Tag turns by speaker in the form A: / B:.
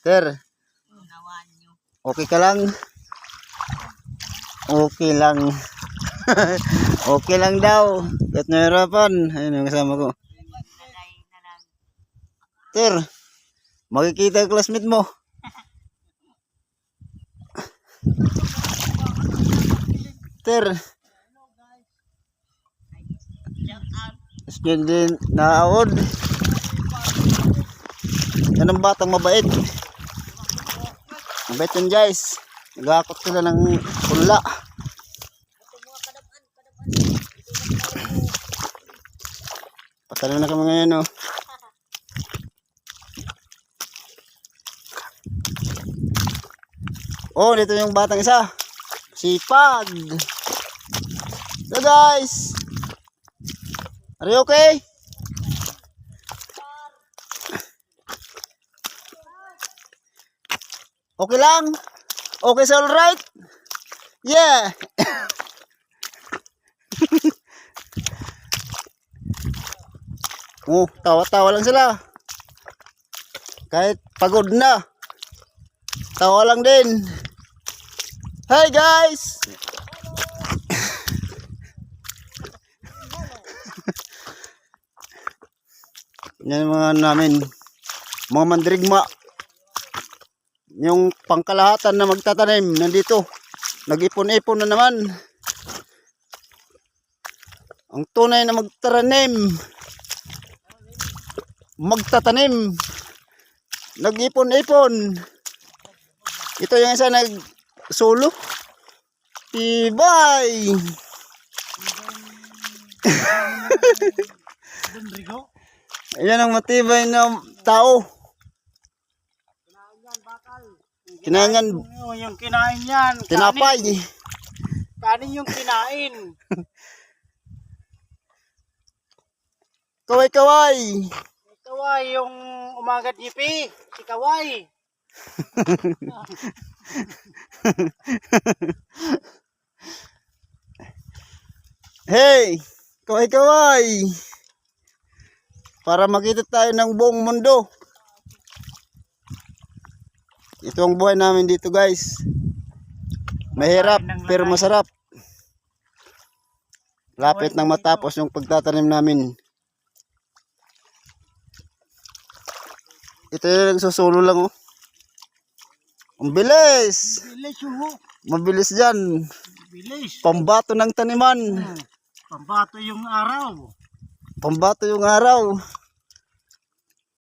A: Ter, okay ka lang? Okay lang. Okay lang daw. Kahit nahirapan. Ayun yung kasama ko. Ter, makikita yung classmate mo. Ter, yun din naawod. Yan ang batang mabait. Mabait yun guys. Nagakot sila ng pula. Patalo na kami ngayon, oh. Oh, dito yung batang isa. Sipag. So guys, are you okay? Okay lang? Okay, so alright? Yeah. Oh, tawa-tawa lang sila. Kahit pagod na, tawa lang din. Hey guys! Yan mga namin, mga mandirigma. Yung pangkalahatan na magtatanim nandito. Nag-ipon-ipon na naman. Ang tunay na magtatanim, nag-ipon-ipon. Ito yung isa nag-solo. Tibay. Ayan ang matibay na tao. Kinain
B: yung kinain yan.
A: Tinapay.
B: Kanin yung kinain.
A: Kaway-kaway.
B: Kaway yung umagat jipi. Si Kaway.
A: Hey, kaway-kaway. Para makita tayo ng buong mundo. Ito ang buhay namin dito guys. Mahirap pero masarap. Lapit nang matapos yung pagtatanim namin. Ito yung susulo lang, oh. Ang bilis. Mabilis dyan.
B: Bilis.
A: Pambato ng taniman.
B: Pambato yung araw.
A: Pambato yung araw.